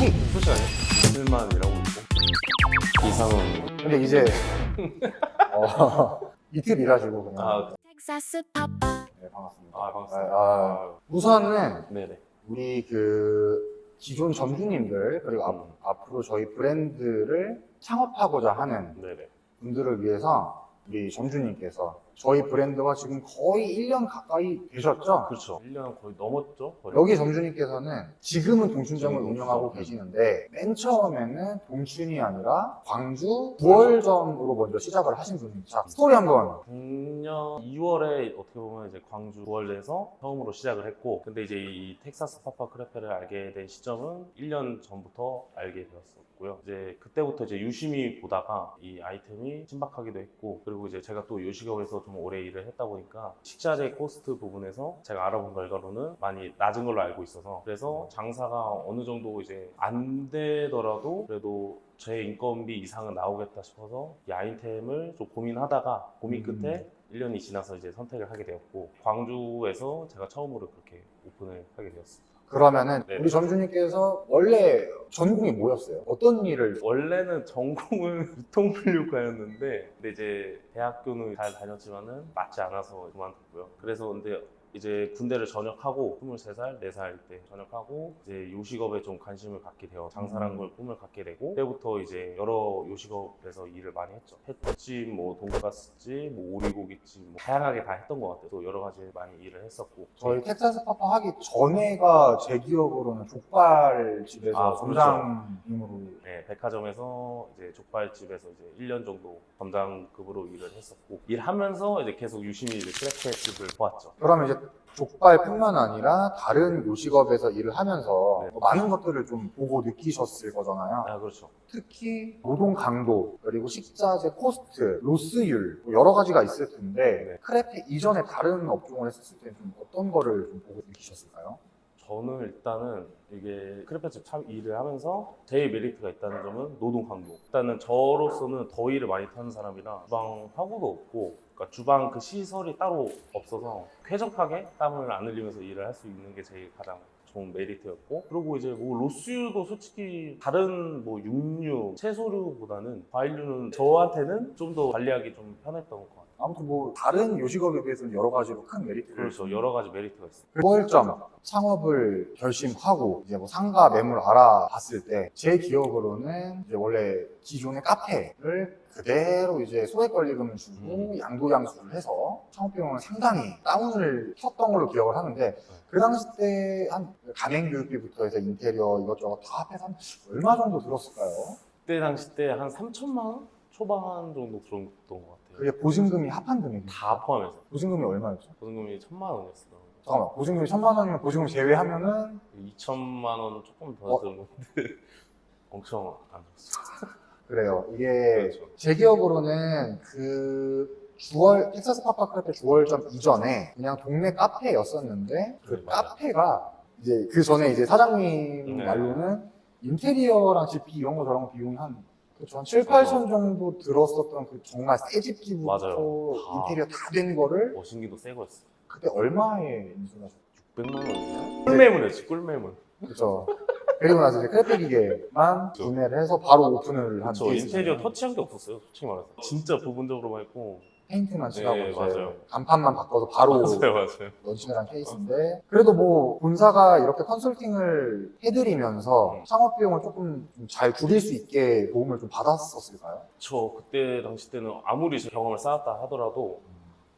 솔직히 아니에요. 1만 일하고 있고 이상은 근데 이제 이틀 일하시고 그냥. 텍사스 파파. 네, 반갑습니다. 반갑습니다. 우선은 네네. 우리 그 기존 점주님들 그리고 앞으로 저희 브랜드를 창업하고자 하는 네네. 분들을 위해서 우리 점주님께서 저희 브랜드와 지금 거의 1년 가까이 되셨죠? 그렇죠. 1년 거의 넘었죠. 거의. 여기 점주님께서는 지금은 동춘점을 지금은 운영하고 동춘점. 계시는데 맨 처음에는 동춘이 아니라 광주 9월점으로 먼저 시작을 하신 분입니다. 자, 스토리 한번. 작년 2월에 어떻게 보면 이제 광주 9월에서 처음으로 시작을 했고, 근데 이제 이 텍사스 파파 크레페를 알게 된 시점은 1년 전부터 알게 되었었고요. 이제 그때부터 이제 유심히 보다가 이 아이템이 신박하기도 했고, 그리고 이제 제가 또 요식업에서 좀 오래 일을 했다 보니까 식자재 코스트 부분에서 제가 알아본 결과로는 많이 낮은 걸로 알고 있어서, 그래서 장사가 어느 정도 이제 안 되더라도 그래도 제 인건비 이상은 나오겠다 싶어서 이 아이템을 좀 고민하다가 고민 끝에 1년이 지나서 이제 선택을 하게 되었고, 광주에서 제가 처음으로 그렇게 오픈을 하게 되었습니다. 그러면은 네. 우리 점주님께서 원래 전공이 뭐였어요? 어떤 일을? 원래는 전공은 유통물류과였는데, 근데 이제 대학교는 잘 다녔지만은 맞지 않아서 그만뒀고요. 그래서 근데 이제 군대를 전역하고 23살, 4살 때 전역하고 이제 요식업에 좀 관심을 갖게 되어 장사라는 걸 꿈을 갖게 되고, 그때부터 이제 여러 요식업에서 일을 많이 했죠. 횟집, 뭐 돈가스집, 뭐 오리고기집, 뭐 다양하게 다 했던 것 같아요. 또 여러 가지 많이 일을 했었고. 저희 텍사스 파파 하기 전에가 제 기억으로는 족발집에서 점장님으로. 네, 백화점에서 이제 족발집에서 이제 1년 정도 점장급으로 일을 했었고, 일하면서 이제 계속 유심히 이제 크레페집을 보았죠. 그러면 이제 족발뿐만 아니라 다른 요식업에서 일을 하면서 네. 많은 것들을 좀 보고 느끼셨을 거잖아요. 아, 그렇죠. 특히 노동 강도, 그리고 식자재 코스트, 로스율 뭐 여러 가지가 있을 텐데 네. 크레페 이전에 다른 업종을 했었을 때 좀 어떤 거를 좀 보고 느끼셨을까요? 저는 일단은 이게 크레페집 일을 하면서 제일 메리트가 있다는 점은 노동 강도. 일단은 저로서는 더위를 많이 타는 사람이라 주방 화구도 없고, 그러니까 주방 그 시설이 따로 없어서 쾌적하게 땀을 안 흘리면서 일을 할 수 있는 게 제일 가장 좋은 메리트였고, 그리고 이제 뭐 로스유도 솔직히 다른 뭐 육류, 채소류보다는 과일류는 저한테는 좀 더 관리하기 좀 편했던 것 같아요. 아무튼 뭐 다른 요식업에 비해서는 여러 가지로 큰 메리트를. 그렇죠. 여러 가지 메리트가 있어요. 9월점 창업을 결심하고 이제 뭐 상가 매물 알아봤을 때 제 기억으로는 이제 원래 기존의 카페를 그대로 이제 소액 권리금을 주고 양도양수를 해서 창업 비용을 상당히 다운을 쳤던 걸로 기억을 하는데, 그 당시 때 한 가맹 교육비부터 해서 인테리어 이것저것 다 합해서 한 얼마 정도 들었을까요? 그때 당시 때 한 3천만 원 초반 정도 들었던 것 같아요. 그게 보증금이 합한 금액이 다 포함해서. 보증금이 얼마였죠? 보증금이 1,000만 원이었어요. 잠깐만, 보증금이 1,000만 원이면 보증금 제외하면은 2천만 원 조금 더 드는 건데 엄청 안 들었어요. 그래요. 이게 그렇죠. 제 기억으로는 그 주월 텍사스 파파 크레페 주월점 이전에 그냥 동네 카페였었는데 그 네, 맞아요. 카페가 이제 그 전에 이제 사장님 네. 말로는 인테리어랑 집비 이런 거 저런 거 비용이 한 그렇죠. 한 7, 8천 정도 들었었던 그 정말 새 집기부터 맞아요. 인테리어 다 된 거를 머신기도 새 거였어요. 그때 얼마에 인수하셨어요? 600만 원이나? 꿀매물이었지, 꿀매물. 그렇죠. 그리고 나서 이제 크레페 기계만 그렇죠. 구매를 해서 바로 오픈을 한 저 케이스잖아요. 인테리어 터치한 게 없었어요, 솔직히 말해서. 진짜 부분적으로만 했고. 페인트만 칠하고 네, 이제 맞아요. 간판만 바꿔서 바로 맞아요. 런칭을 한 케이스인데, 그래도 뭐 본사가 이렇게 컨설팅을 해드리면서 창업 비용을 조금 잘 줄일 수 있게 도움을 좀 받았었을까요? 저 그때 당시 때는 아무리 경험을 쌓았다 하더라도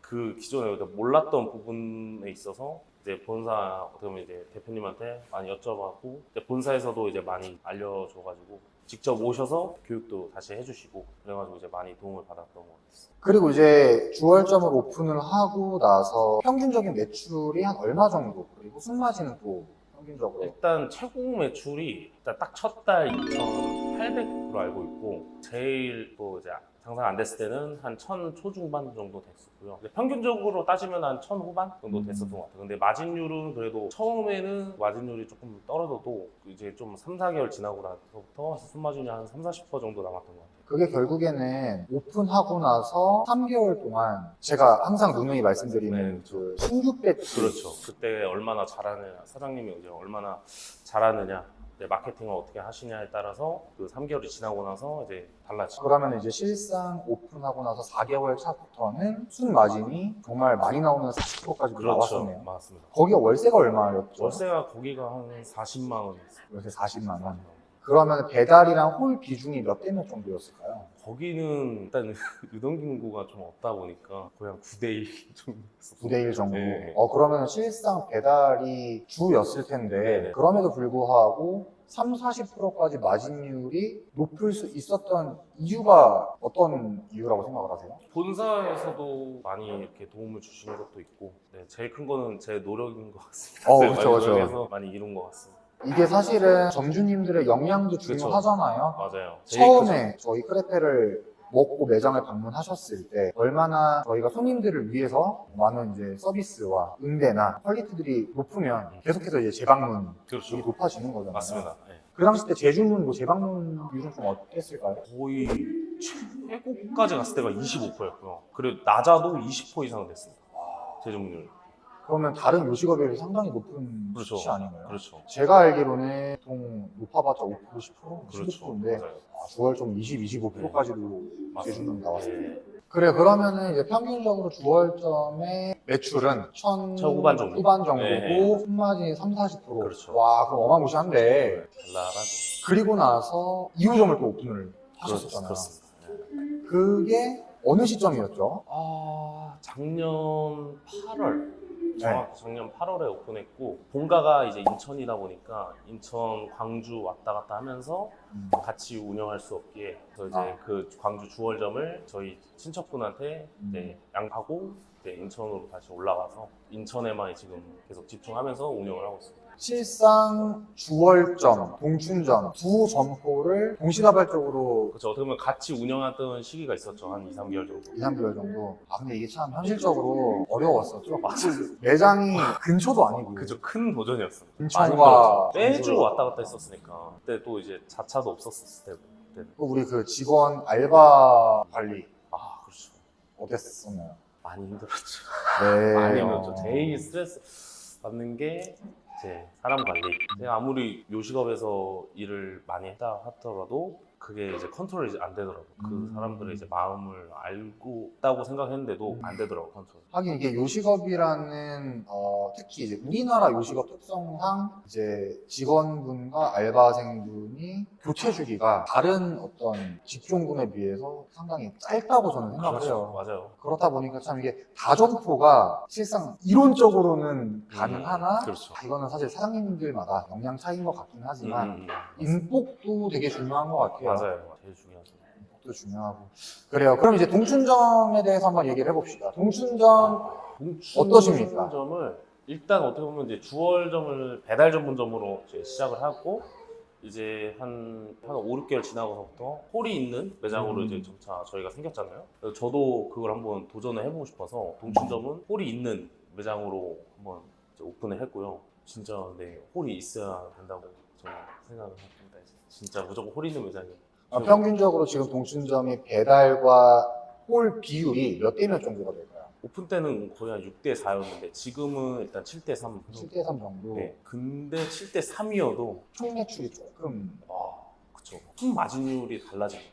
그 기존에 몰랐던 부분에 있어서 이제 본사 어떻게 보면 이제 대표님한테 많이 여쭤봤고, 이제 본사에서도 이제 많이 알려줘가지고 직접 오셔서 교육도 다시 해주시고 그래가지고 이제 많이 도움을 받았던 것 같았어요. 그리고 이제 주월점을 오픈을 하고 나서 평균적인 매출이 한 얼마 정도, 그리고 순마진은 또 평균적으로 일단 최고 매출이 일단 딱 첫 달 2,800으로 알고 있고, 제일 또 이제 장사가 안 됐을 때는 한 1,000 초중반 정도 됐었고요. 근데 평균적으로 따지면 한 1,000 후반 정도 됐었던 것 같아요. 근데 마진율은 그래도 처음에는 마진율이 조금 떨어져도 이제 좀 3, 4개월 지나고 나서부터 순마진이 한 3, 40% 정도 남았던 것 같아요. 그게 결국에는 오픈하고 나서 3개월 동안 제가 항상 누누이 말씀드리는 네, 그 신규 배치. 그렇죠. 그때 얼마나 잘하느냐, 사장님이 이제 얼마나 잘하느냐, 네, 마케팅을 어떻게 하시냐에 따라서 그 3개월이 지나고 나서 이제 달라지죠. 그러면 이제 실상 오픈하고 나서 4개월 차부터는 순마진이 정말 많이 나오는 40%까지 그렇죠. 나왔었네요. 맞습니다. 거기가 월세가 얼마였죠? 월세가 거기가 한 40만 원이었어요. 월세 40만 원. 그러면 배달이랑 홀 비중이 몇 대 몇 정도였을까요? 거기는 일단 유동인구가 좀 없다 보니까 거의 한 9대1 정도 됐었어요. 9대 1 정도. 네. 그러면 실상 배달이 주였을 텐데 네네. 그럼에도 불구하고 3, 40%까지 마진율이 높을 수 있었던 이유가 어떤 이유라고 생각을 하세요? 본사에서도 많이 이렇게 도움을 주시는 것도 있고, 네, 제일 큰 거는 제 노력인 것 같습니다. 그쵸, 그쵸. 노력해서 많이 이룬 것 같습니다. 이게 사실은 점주님들의 역량도 그쵸. 중요하잖아요. 맞아요. 제일 처음에 저희 크레페를 먹고 매장을 방문하셨을 때 얼마나 저희가 손님들을 위해서 많은 이제 서비스와 응대나 퀄리티들이 높으면 계속해서 이제 재방문이 그렇죠. 높아지는 거잖아요. 맞습니다. 네. 그 당시 때 재주문, 재방문율은 좀 어땠을까요? 거의 최고까지 갔을 때가 25%였고요. 그리고 낮아도 20% 이상 됐습니다. 재정률. 그러면 다른 요식업에 비해 상당히 높은 그렇죠. 수치 아닌가요? 그렇죠. 제가 알기로는 보통 높아봤자 5%, 10%, 그렇죠. 15%인데 맞아요. 주월점 20, 25%까지도 재주문 나왔어요. 네. 그래, 그러면은 이제 평균적으로 주월점의 매출은 1,000 후반 정도. 정도고 네. 순마진이 3, 40%. 그렇죠. 와, 그럼 어마무시한데. 달라라죠. 그리고 나서 2호점을 또 오픈을 하셨었잖아요. 그렇습니다. 네. 그게 어느 시점이었죠? 작년 8월. 네. 정확히 작년 8월에 오픈했고, 본가가 이제 인천이다 보니까 인천, 광주 왔다 갔다 하면서 같이 운영할 수 없기에 그래서 이제 그 광주 주월점을 저희 친척분한테 이제 양파고 이제 인천으로 다시 올라가서 인천에만 지금 계속 집중하면서 운영을 하고 있습니다. 실상 주월점, 동춘점 두 점포를 동시다발적으로 그렇죠. 어떻게 보면 같이 운영하던 시기가 있었죠. 한 2, 3개월 정도. 2, 3개월 정도. 근데 이게 참 현실적으로 어려웠었죠. 매장이 근처도 아니고. 그죠. 큰 도전이었어요. 인천과 매주 광주로. 왔다 갔다 했었으니까. 그때 또 이제 자차도 없었을 때고. 그때는. 우리 그 직원 알바 관리 그렇죠. 어땠었나요? 많이 힘들었죠. 네. 많이 힘들었죠. 제일 스트레스 받는 게 이제 사람 관리. 제가 아무리 요식업에서 일을 많이 했다 하더라도 그게 이제 컨트롤이 이제 안 되더라고요. 그 사람들의 이제 마음을 알고 있다고 생각했는데도 안 되더라고요, 컨트롤. 하긴 이게 요식업이라는 특히 이제 우리나라 요식업 특성상 이제 직원분과 알바생분이 교체 주기가 다른 어떤 직종군에 비해서 상당히 짧다고 저는 생각을 해요. 맞아요. 그렇다 보니까 참 이게 다점포가 실상 이론적으로는 가능하나 그렇죠. 이거는 사실 사장님들마다 역량 차이인 것 같긴 하지만 음. 인복도 되게 중요한 것 같아요. 맞아요. 제일 중요하죠. 인복도 중요하고 그래요. 그럼 이제 동춘점에 대해서 한번 얘기를 해봅시다. 동춘점 어떠십니까? 동춘점을 일단 어떻게 보면 이제 주월점을 배달 전문점으로 이제 시작을 하고 이제 한 5, 6개월 지나고서부터 홀이 있는 매장으로 이제 점차 저희가 생겼잖아요. 그래서 저도 그걸 한번 도전을 해보고 싶어서 동춘점은 홀이 있는 매장으로 한번 이제 오픈을 했고요. 진짜 네, 홀이 있어야 된다고 저는 생각을 합니다. 진짜 무조건 홀 있는 매장이에요. 평균적으로 지금 동춘점이 배달과 홀 비율이 몇 대 몇 정도가 될까요? 오픈 때는 거의 한 6대 4였는데 지금은 일단 7대 3. 7대 3 정도. 네. 근데 7대 3이어도 총 매출이 조금 그쵸. 총 마진율이 달라집니다.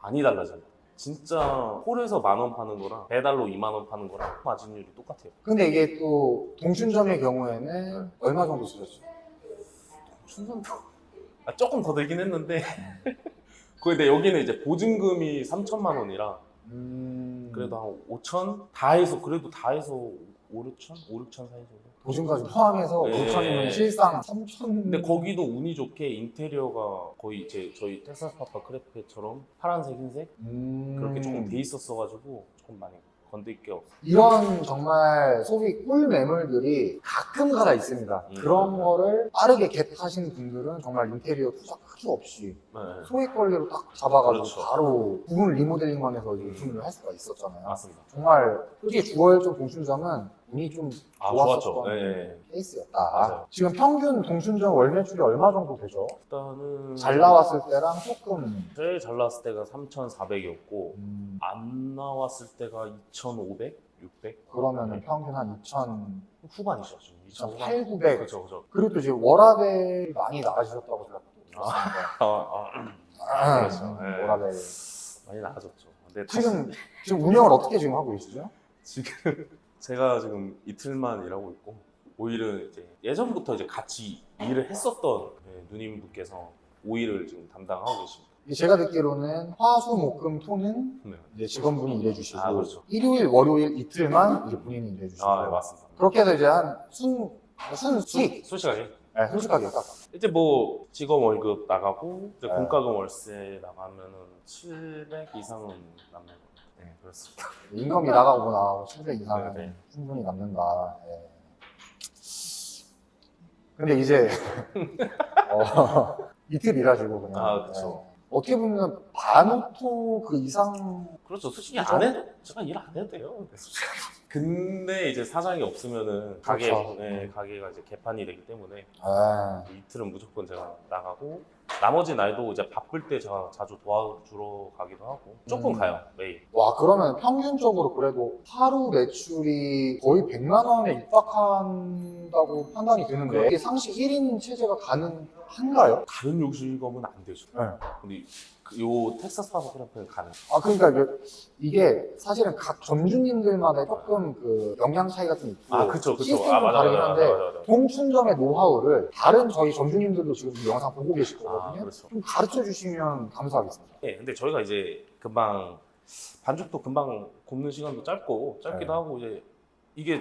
많이 달라집니다. 진짜 홀에서 10,000원 파는 거랑 배달로 20,000원 파는 거랑 마진율이 똑같아요. 근데 이게 또 동춘점의 경우에는 얼마 정도 쓰셨죠? 충전도 조금 더 들긴 했는데 근데 여기는 이제 보증금이 3,000만 원이라 그래도 한 5천? 그래도 다 해서 5, 6천? 5, 6천 사이 정도? 보증까지 포함해서 네. 5천이면 실상 3천. 근데 거기도 운이 좋게 인테리어가 거의 저희 텍사스 파파 크레페처럼 파란색, 흰색 그렇게 조금 돼 있었어가지고 조금 많이 건들 게 없어요. 이런 정말 소위 꿀 매물들이 가끔 가다 있습니다. 그런 거를 빠르게 겟하신 분들은 정말 인테리어 투자 크게 없이 네. 소액 관리로 딱 잡아가지고 그렇죠. 바로 부분 리모델링만 해서 오픈을 할 수가 있었잖아요. 맞습니다. 정말 솔직히 주월점 동춘점은 운이 좀 좋았었던 좋았죠. 네. 케이스였다. 맞아요. 지금 평균 동춘점 월 매출이 얼마 정도 되죠? 일단은 잘 나왔을 때랑 조금 제일 잘 나왔을 때가 3,400이었고 안 나왔을 때가 2,500? 요 600? 그러면은 평균 한 2,000, 후반이죠. 지금 2,800, 900. 그렇죠, 그렇죠. 그리고 또 이제 워라벨 많이 나가셨다고 제가 들었습니다. 그렇죠. 네. 워라벨. 많이 나아졌죠. 근데 지금 운영을 어떻게 지금 하고 계시죠? 지금 제가 지금 이틀만 일하고 있고 오일은 이제 예전부터 이제 같이 일을 했었던 누님분께서 오일을 지금 담당하고 계십니다. 제가 듣기로는 화수, 목, 금, 토는 네. 이제 직원분이 일해주시고 아, 그렇죠. 일요일, 월요일 이틀만 이제 본인이 일해주시고 아, 네, 맞습니다. 그렇게 해서 이제 한 수익 솔직하게 네, 솔직하게 깎아. 이제 뭐 직원 월급 나가고 이제 네. 공과금 월세 나가면은 700 이상은 남는 거. 네, 그렇습니다. 임금이 나가고 700 이상은 네, 네. 충분히 남는다. 예. 근데 이제 이틀 일하시고 그냥 아, 그쵸. 예. 어떻게 보면 반오토 그 이상 그렇죠. 솔직히 그죠? 제가 일 안 해도 돼요. 근데 솔직히. 근데 이제 사장이 없으면은 그렇죠. 가게가 이제 개판이 되기 때문에 예. 이틀은 무조건 제가 나가고 나머지 날도 이제 바쁠 때 제가 자주 도와주러 가기도 하고 조금 가요 매일. 와 그러면 평균적으로 그래도 하루 매출이 거의 100만 원에 입박한다고 판단이 드는데 이게 상시 1인 체제가 가능한가요? 다른 요식업은 안 되죠. 네. 근데 요 텍사스 파버 크래프는 가능. 아 그러니까 이게 사실은 각 점주님들마다 조금 그 영향 차이가 좀 있고 아 그쵸. 시스템도 아 맞아 다르긴 맞아 한데 맞아. 동춘점의 노하우를 다른 저희 점주님들도 지금 이 영상 보고 계실 거거든요. 아 그렇죠. 좀 가르쳐 주시면 감사하겠습니다. 네, 근데 저희가 이제 금방 반죽도 금방 굽는 시간도 짧기도 네. 하고 이제 이게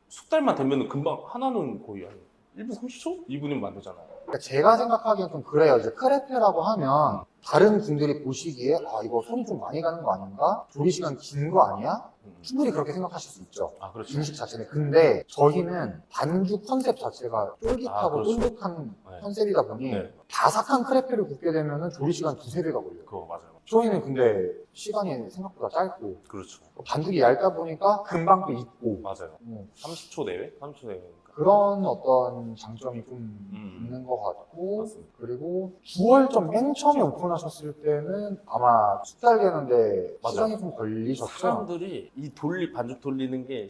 숙달만 되면은 금방 하나는 거의 한 1분 30초? 2분이면 만들잖아요. 그러니까 제가 생각하기엔 좀 그래요. 이제 크레페라고 하면 다른 분들이 보시기에 아 이거 손이 좀 많이 가는 거 아닌가? 조리 시간 긴 거 아니야? 충분히 그렇게 생각하실 수 있죠. 아 그렇죠. 음식 자체는. 근데 저희는 반죽 컨셉 자체가 쫄깃하고 아, 그렇죠. 쫀득한 네. 컨셉이다 보니 네. 바삭한 크레페를 굽게 되면 조리 시간 두세 배가 걸려요. 그거 맞아요. 저희는 근데 시간이 생각보다 짧고 그렇죠. 반죽이 얇다 보니까 금방 또 익고 맞아요. 30초 내외? 30초 내외니까. 그런 어떤 장점이 좀 있는 것 같고 맞습니다. 그리고 9월점 맨 처음에 오픈하셨을 때는 아마 숙달되는데 맞아요. 시간이 좀 걸리셨죠? 사람들이 이 반죽 돌리는 게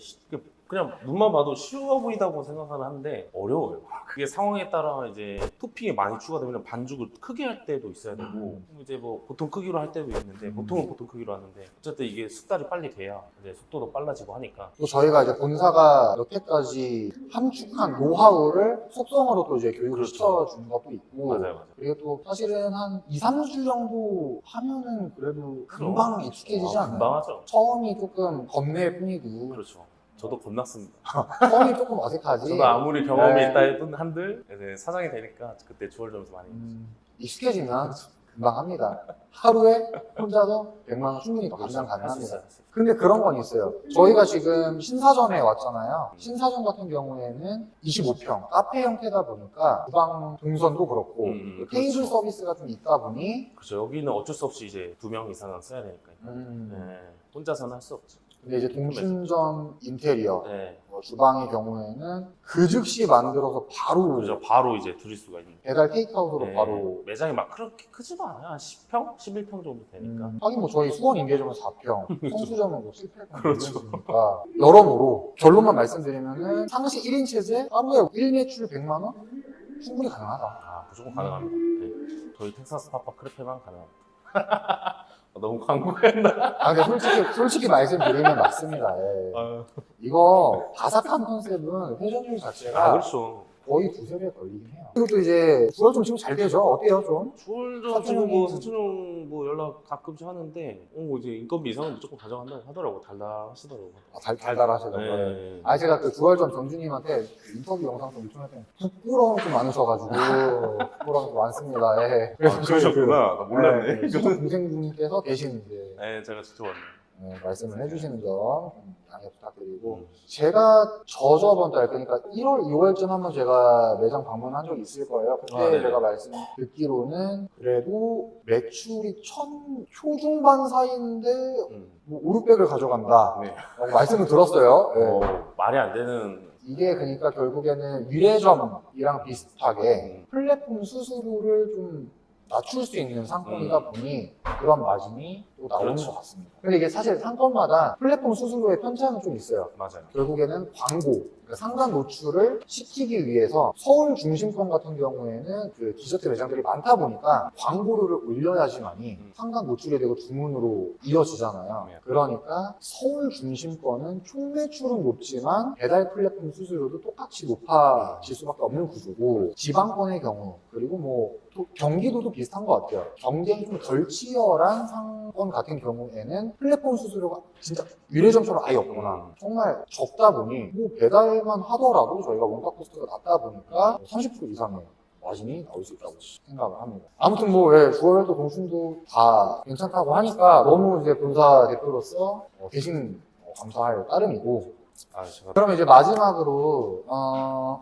그냥 눈만 봐도 쉬워 보이다고 생각을 하는데 어려워요. 그게 상황에 따라 이제 토핑이 많이 추가되면 반죽을 크게 할 때도 있어야 되고 이제 뭐 보통 크기로 할 때도 있는데 보통은 보통 크기로 하는데 어쨌든 이게 숙달이 빨리 돼야 이제 속도도 빨라지고 하니까 또 저희가 이제 본사가 여태까지 함축한 노하우를 속성으로 또 이제 교육을 그렇죠. 시켜준 것도 있고 맞아요. 그리고 또 사실은 한 2, 3주 정도 하면은 그래도 금방 익숙해지지 않나요? 금방 하죠. 처음이 조금 겁낼 뿐이고 그렇죠. 저도 겁났습니다. 처음이 조금 어색하지 저도 아무리 경험이 네. 있다 해도 한들 이제 사장이 되니까 그때 주얼점에서 많이 익숙해지면 금방 합니다. 하루에 혼자서 100만 원 충분히 감당 할수 가능합니다. 있어요. 근데 그런 건 있어요. 저희가 지금 신사점에 왔잖아요. 신사점 같은 경우에는 25평 카페 형태다 보니까 주방 동선도 그렇고 테이블 그렇죠. 서비스가 좀 있다 보니 그렇죠. 여기는 어쩔 수 없이 이제 2명 이상은 써야 되니까 네. 혼자서는 할 수 없죠. 근데 이제 동춘점 인테리어 네. 주방의 경우에는 그 즉시 만들어서 바로 그죠. 바로 이제 드릴 수가 있는. 배달 테이크아웃으로 네. 바로 매장이 막 그렇게 크지도 않아요. 한 10평? 11평 정도 되니까. 하긴 뭐 저희 수원 임계점은 4평, 성수점은 뭐 7평 그렇죠. 되니까 여러모로 결론만 말씀드리면은 상시 1인 체제 하루에 1매출 100만 원 충분히 가능하다. 아, 무조건 가능합니다. 네. 저희 텍사스 파파 크레페만 가능합니다. 너무 광고했나? 아 근데 솔직히 말씀드리면 맞습니다. 예. 이거 바삭한 컨셉은 회전 요리 자체가 아, 그렇죠. 거의 두세 배 걸리긴 해요. 그리고 또 이제 주얼 좀 지금 잘 되죠? 어때요 좀? 주얼점 지금 뭐 사촌형 뭐 연락 가끔씩 하는데 이제 인건비 이상은 무조건 가져간다고 하더라고. 달달하시더라고. 달달하시다고요? 네. 아 제가 그 주얼점 전주님한테 인터뷰 영상 좀 요청할 때 부끄러움이 좀 많으셔가지고 부끄러움이 좀 많습니다. 예. 그래서 그러셨구나. 나 몰랐네. 네, 동생분께서 대신 이제 네, 제가 직접 왔네. 말씀을 해주시는 점 양해 부탁드리고 제가 저번 달 그러니까 1월, 2월쯤 한번 제가 매장 방문한 적이 있을 거예요. 그때 아, 네네. 제가 말씀 듣기로는 그래도 매출이 1000 초중반 사이인데 뭐 5, 600을 가져간다 네. 라고 말씀을 들었어요. 네. 말이 안 되는. 이게 그러니까 결국에는 위례점이랑 비슷하게 플랫폼 수수료를 좀 낮출 수 있는 상권이다 보니 그런 마진이 또 나오는 그렇죠. 것 같습니다. 근데 이게 사실 상권마다 플랫폼 수수료의 편차는 좀 있어요. 맞아요. 결국에는 광고, 그러니까 상단 노출을 시키기 위해서 서울 중심권 같은 경우에는 그 디저트 매장들이 많다 보니까 광고료를 올려야지만이 상단 노출이 되고 주문으로 이어지잖아요. 네. 그러니까 서울 중심권은 총 매출은 높지만 배달 플랫폼 수수료도 똑같이 높아질 수밖에 없는 구조고, 지방권의 경우 그리고 뭐 또 경기도도 비슷한 것 같아요. 경쟁이 좀 덜 치열한 상권 같은 경우에는 플랫폼 수수료가 진짜 위례점처럼 아예 없거나 정말 적다 보니 뭐 배달만 하더라도 저희가 원가 코스트가 낮다 보니까 30% 이상의 마진이 나올 수 있다고 생각을 합니다. 아무튼 뭐 주얼도 동순도 다 괜찮다고 하니까 너무 이제 본사 대표로서 대신 감사할 따름이고, 아, 제가 그럼 이제 마지막으로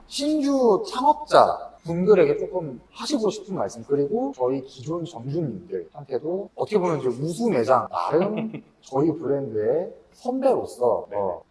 신규 창업자 분들에게 조금 하시고 싶은 말씀, 그리고 저희 기존 점주님들한테도 어떻게 보면 이제 우수 매장 나름 저희 브랜드의 선배로서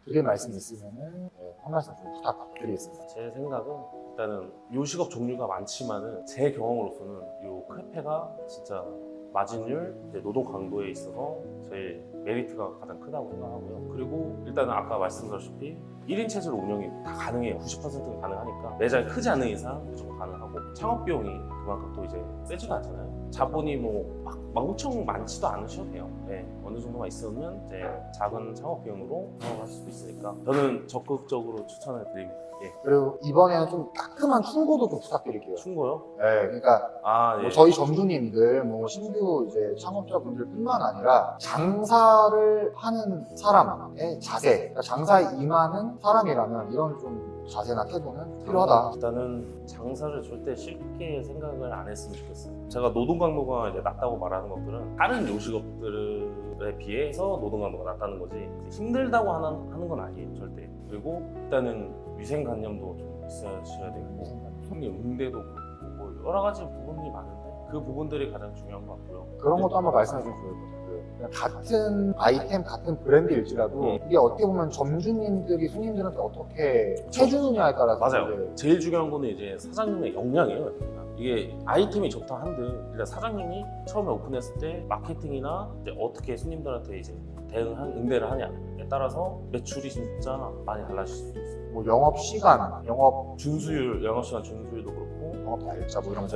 드릴 말씀 있으면은 한 말씀 좀 부탁드리겠습니다. 제 생각은 일단은 요식업 종류가 많지만은 제 경험으로서는 요 크레페가 진짜 마진율, 이제 노동 강도에 있어서 제일 메리트가 가장 크다고 생각하고요. 그리고 일단은 아까 말씀드렸다시피 1인 체제로 운영이 다 가능해요. 90%가 가능하니까 매장이 크지 않은 이상 무조건 가능하고, 창업 비용이 그만큼 또 이제 세지도 않잖아요. 자본이 막 엄청 많지도 않으셔도 돼요. 네, 어느 정도만 있으면 이제 작은 창업 비용으로 창업할 수도 있으니까 저는 적극적으로 추천을 드립니다. 예. 그리고 이번에는 좀 따끔한 충고도 좀 부탁드릴게요. 충고요? 네, 그러니까 아, 예. 뭐 저희 점주님들, 뭐 신규 이제 창업자분들뿐만 아니라 장사를 하는 사람의 자세, 그러니까 장사에 임하는 사람이라면 이런 좀 자세나 태도는 필요하다. 일단은 장사를 절대 쉽게 생각을 안 했으면 좋겠어요. 제가 노동 강도가 이제 낮다고 말하는 것들은 다른 요식업들에 비해서 노동 강도가 낮다는 거지 힘들다고 하는 건 아니에요, 절대. 그리고 일단은 위생관념도 좀 있으셔야 되고, 손님 응대도 그렇고 뭐 여러 가지 부분이 많은데 그 부분들이 가장 중요한 것 같고요. 그런 것도 한번 말씀해 주면 좋을 것 같아요. 그냥 같은 아이템, 같은 브랜드일지라도 이게 어떻게 보면 점주님들이 손님들한테 어떻게 해주느냐에 따라서 맞아요. 이제 제일 중요한 거는 이제 사장님의 역량이에요. 이게 아이템이 좋다 한들 일단 사장님이 처음에 오픈했을 때 마케팅이나 이제 어떻게 손님들한테 이제 응대를 하냐에 따라서 매출이 진짜 많이 달라질 수도 있어요. 뭐 영업 시간, 영업 영업시간 준수율도 그렇고, 영업 날짜 뭐 이런 거.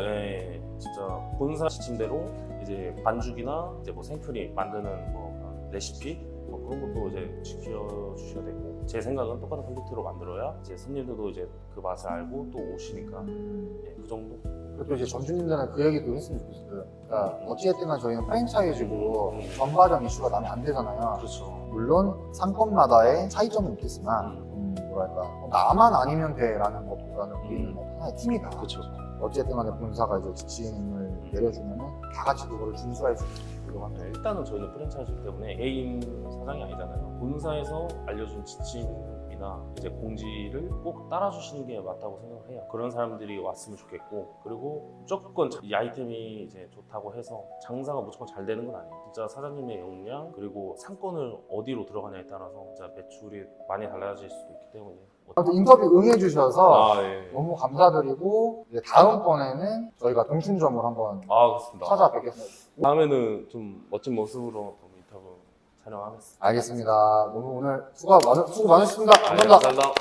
진짜 본사 지침대로 이제 반죽이나 이제 뭐 생크림 만드는 뭐 레시피 뭐 그런 것도 이제 지켜주셔야 되고, 제 생각은 똑같은 퀄리티로 만들어야 이제 손님들도 이제 그 맛을 알고 또 오시니까 그 정도. 그리고 이제 점주님들은 그 얘기도 했으면 좋겠어요. 그러니까 어찌됐든 저희는 프랜차이즈고 음. 전바점 이슈가 나면 안 되잖아요. 그렇죠. 물론 상권마다의 차이점은 있겠지만 뭐랄까 나만 아니면 돼라는 것보다는 우리는 하나의 팀이다. 그렇죠. 어쨌든 간에 본사가 이제 지침을 내려주면은 다 같이 그거를 준수할 수 있도록 합니다. 일단은 저희는 프랜차이즈 때문에 개인 사장이 아니잖아요. 본사에서 알려준 지침이나 이제 공지를 꼭 따라주시는 게 맞다고 생각을 해요. 그런 사람들이 왔으면 좋겠고, 그리고 무조건 이 아이템이 이제 좋다고 해서 장사가 무조건 잘 되는 건 아니에요. 진짜 사장님의 역량, 그리고 상권을 어디로 들어가냐에 따라서 진짜 매출이 많이 달라질 수도 있기 때문에. 아무튼 인터뷰 응해주셔서 예. 너무 감사드리고 이제 다음번에는 저희가 동춘점을 한번 그렇습니다. 찾아뵙겠습니다. 다음에는 좀 멋진 모습으로 또 인터뷰 촬영하겠습니다. 알겠습니다. 오늘 수고 많으셨습니다. 감사합니다. 감사합니다.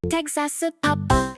텍사스 파파